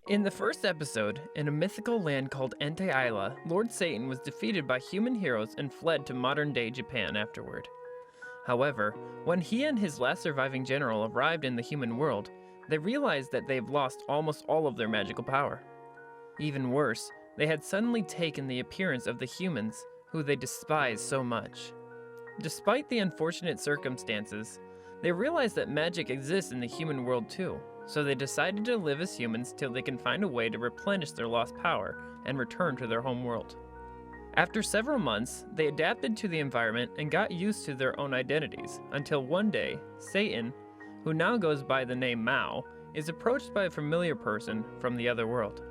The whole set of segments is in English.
In the first episode, in a mythical land called Isla, Lord Satan was defeated by human heroes and fled to modern-day Japan afterward. However, when he and his last surviving general arrived in the human world, they realized that they've lost almost all of their magical power. Even worse, they had suddenly taken the appearance of the humans, who they despised so much. Despite the unfortunate circumstances, they realized that magic exists in the human world too. So they decided to live as humans till they can find a way to replenish their lost power and return to their home world. After several months, they adapted to the environment and got used to their own identities, until one day, Satan, who now goes by the name Mao, is approached by a familiar person from the other world.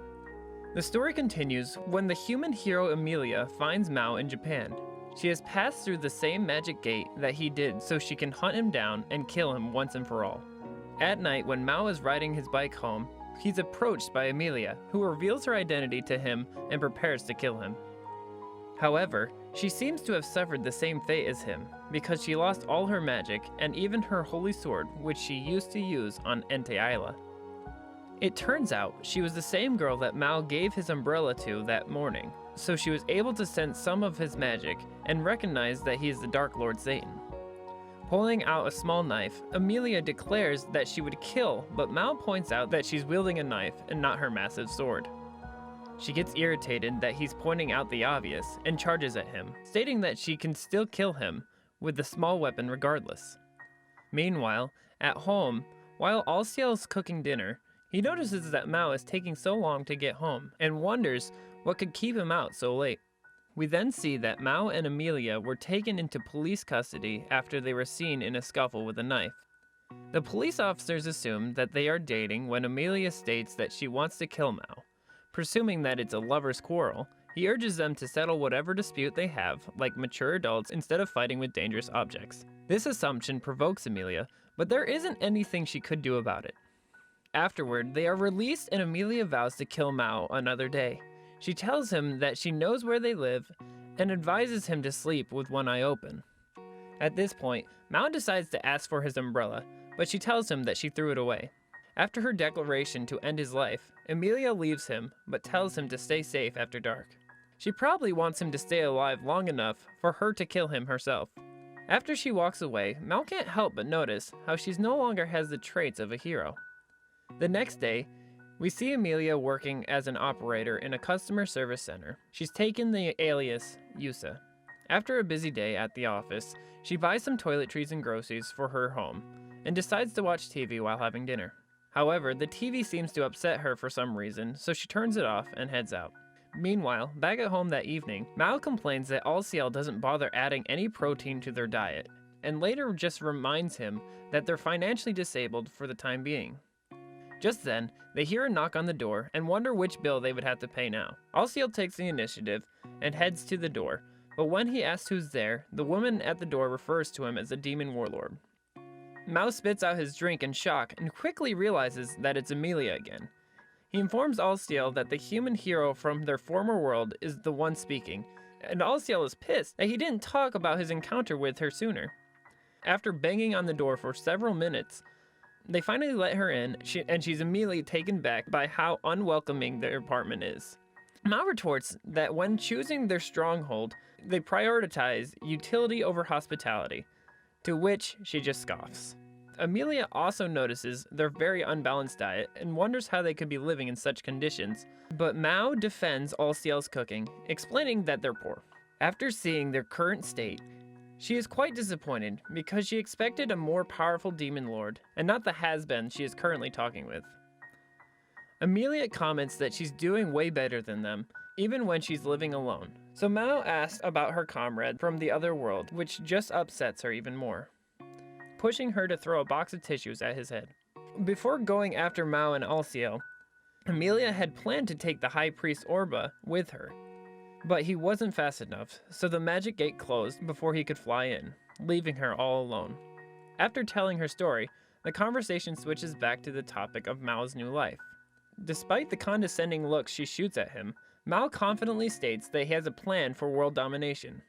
The story continues when the human hero Amelia finds Mao in Japan. She has passed through the same magic gate that he did so she can hunt him down and kill him once and for all. At night, when Mao is riding his bike home, he's approached by Amelia, who reveals her identity to him and prepares to kill him. However, she seems to have suffered the same fate as him, because she lost all her magic and even her holy sword, which she used to use on Isla. It turns out she was the same girl that Mao gave his umbrella to that morning, so she was able to sense some of his magic and recognize that he is the Dark Lord Satan. Pulling out a small knife, Amelia declares that she would kill, but Mao points out that she's wielding a knife and not her massive sword. She gets irritated that he's pointing out the obvious and charges at him, stating that she can still kill him with the small weapon regardless. Meanwhile, at home, while Alciel's cooking dinner, he notices that Mao is taking so long to get home and wonders what could keep him out so late. We then see that Mao and Amelia were taken into police custody after they were seen in a scuffle with a knife. The police officers assume that they are dating when Amelia states that she wants to kill Mao. Presuming that it's a lover's quarrel, he urges them to settle whatever dispute they have, like mature adults, instead of fighting with dangerous objects. This assumption provokes Amelia, but there isn't anything she could do about it. Afterward, they are released and Amelia vows to kill Mao another day. She tells him that she knows where they live and advises him to sleep with one eye open. At this point, Mao decides to ask for his umbrella, but she tells him that she threw it away. After her declaration to end his life, Amelia leaves him, but tells him to stay safe after dark. She probably wants him to stay alive long enough for her to kill him herself. After she walks away, Mao can't help but notice how she no longer has the traits of a hero. The next day, we see Amelia working as an operator in a customer service center. She's taken the alias Yusa. After a busy day at the office, she buys some toiletries and groceries for her home and decides to watch TV while having dinner. However, the TV seems to upset her for some reason, so she turns it off and heads out. Meanwhile, back at home that evening, Mao complains that Alciel doesn't bother adding any protein to their diet, and later just reminds him that they're financially disabled for the time being. Just then, they hear a knock on the door and wonder which bill they would have to pay now. Alciel takes the initiative and heads to the door, but when he asks who's there, the woman at the door refers to him as a demon warlord. Mao spits out his drink in shock and quickly realizes that it's Amelia again. He informs Alciel that the human hero from their former world is the one speaking, and Alciel is pissed that he didn't talk about his encounter with her sooner. After banging on the door for several minutes, they finally let her in, and she's immediately taken back by how unwelcoming their apartment is. Mao retorts that when choosing their stronghold, they prioritize utility over hospitality, to which she just scoffs. Amelia also notices their very unbalanced diet and wonders how they could be living in such conditions, but Mao defends Alciel's cooking, explaining that they're poor. After seeing their current state, she is quite disappointed because she expected a more powerful demon lord and not the has-been she is currently talking with. Amelia comments that she's doing way better than them, even when she's living alone. So Mao asks about her comrade from the other world, which just upsets her even more, pushing her to throw a box of tissues at his head. Before going after Mao and Alciel, Amelia had planned to take the High Priest Orba with her, but he wasn't fast enough, so the magic gate closed before he could fly in, leaving her all alone. After telling her story, the conversation switches back to the topic of Mao's new life. Despite the condescending looks she shoots at him, Mao confidently states that he has a plan for world domination.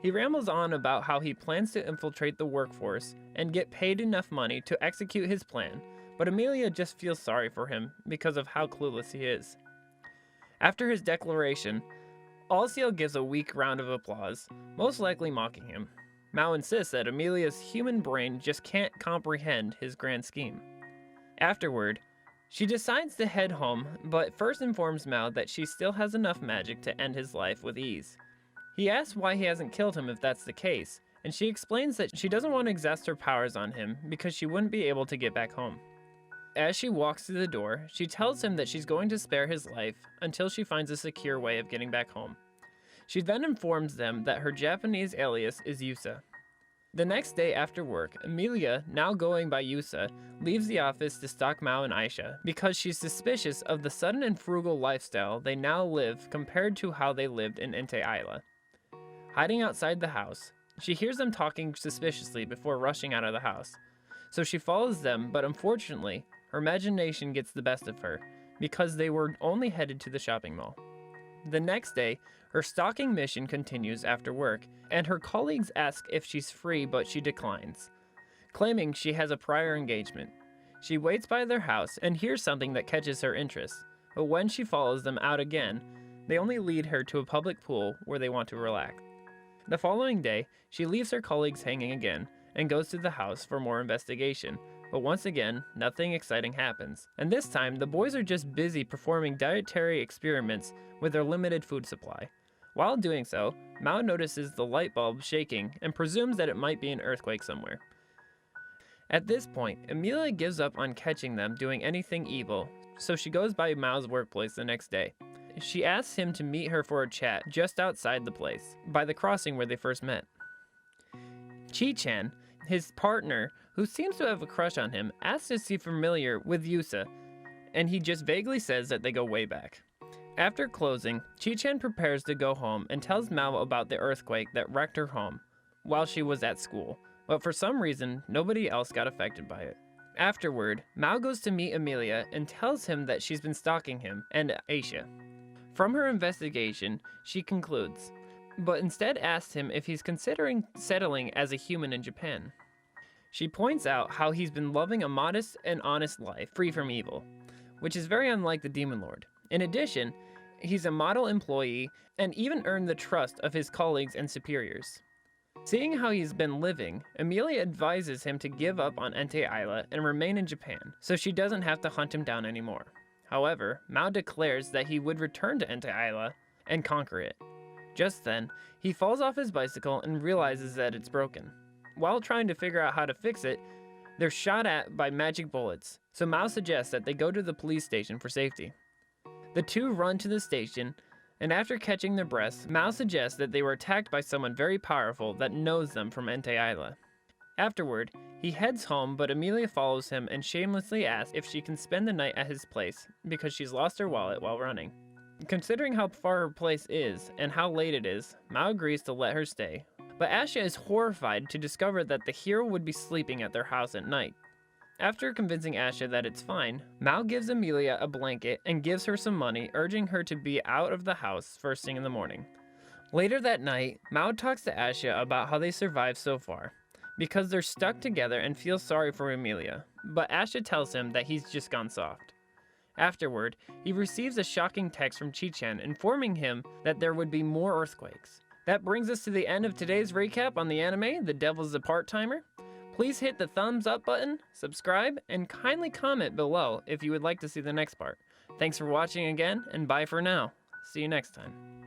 He rambles on about how he plans to infiltrate the workforce and get paid enough money to execute his plan, but Amelia just feels sorry for him because of how clueless he is. After his declaration, Alciel gives a weak round of applause, most likely mocking him. Mao insists that Amelia's human brain just can't comprehend his grand scheme. Afterward, she decides to head home, but first informs Mao that she still has enough magic to end his life with ease. He asks why he hasn't killed him if that's the case, and she explains that she doesn't want to exhaust her powers on him because she wouldn't be able to get back home. As she walks through the door, she tells him that she's going to spare his life until she finds a secure way of getting back home. She then informs them that her Japanese alias is Yusa. The next day after work, Amelia, now going by Yusa, leaves the office to stalk Mao and Aisha because she's suspicious of the sudden and frugal lifestyle they now live compared to how they lived in Ente Isla. Hiding outside the house, she hears them talking suspiciously before rushing out of the house. So she follows them, but unfortunately, her imagination gets the best of her because they were only headed to the shopping mall. The next day, her stalking mission continues after work, and her colleagues ask if she's free, but she declines, claiming she has a prior engagement. She waits by their house and hears something that catches her interest, but when she follows them out again, they only lead her to a public pool where they want to relax. The following day, she leaves her colleagues hanging again and goes to the house for more investigation, but once again, nothing exciting happens. And this time, the boys are just busy performing dietary experiments with their limited food supply. While doing so, Mao notices the light bulb shaking and presumes that it might be an earthquake somewhere. At this point, Amelia gives up on catching them doing anything evil, so she goes by Mao's workplace the next day. She asks him to meet her for a chat just outside the place, by the crossing where they first met. Chi-chan, his partner, who seems to have a crush on him, asks if he's familiar with Yusa, and he just vaguely says that they go way back. After closing, Chi-chan prepares to go home and tells Mao about the earthquake that wrecked her home while she was at school, but for some reason, nobody else got affected by it. Afterward, Mao goes to meet Amelia and tells him that she's been stalking him and Aisha. From her investigation, she concludes, but instead asks him if he's considering settling as a human in Japan. She points out how he's been loving a modest and honest life, free from evil, which is very unlike the Demon Lord. In addition, he's a model employee and even earned the trust of his colleagues and superiors. Seeing how he's been living, Amelia advises him to give up on Ente Isla and remain in Japan, so she doesn't have to hunt him down anymore. However, Mao declares that he would return to Ente Isla and conquer it. Just then, he falls off his bicycle and realizes that it's broken. While trying to figure out how to fix it, they're shot at by magic bullets, so Mao suggests that they go to the police station for safety. The two run to the station, and after catching their breaths, Mao suggests that they were attacked by someone very powerful that knows them from Ente Isla. Afterward, he heads home, but Amelia follows him and shamelessly asks if she can spend the night at his place because she's lost her wallet while running. Considering how far her place is and how late it is, Mao agrees to let her stay, but Asha is horrified to discover that the hero would be sleeping at their house at night. After convincing Asha that it's fine, Mao gives Amelia a blanket and gives her some money, urging her to be out of the house first thing in the morning. Later that night, Mao talks to Asha about how they survived so far, because they're stuck together and feel sorry for Amelia, but Asha tells him that he's just gone soft. Afterward, he receives a shocking text from Chi-chan informing him that there would be more earthquakes. That brings us to the end of today's recap on the anime, The Devil's a Part-Timer. Please hit the thumbs up button, subscribe, and kindly comment below if you would like to see the next part. Thanks for watching again, and bye for now. See you next time.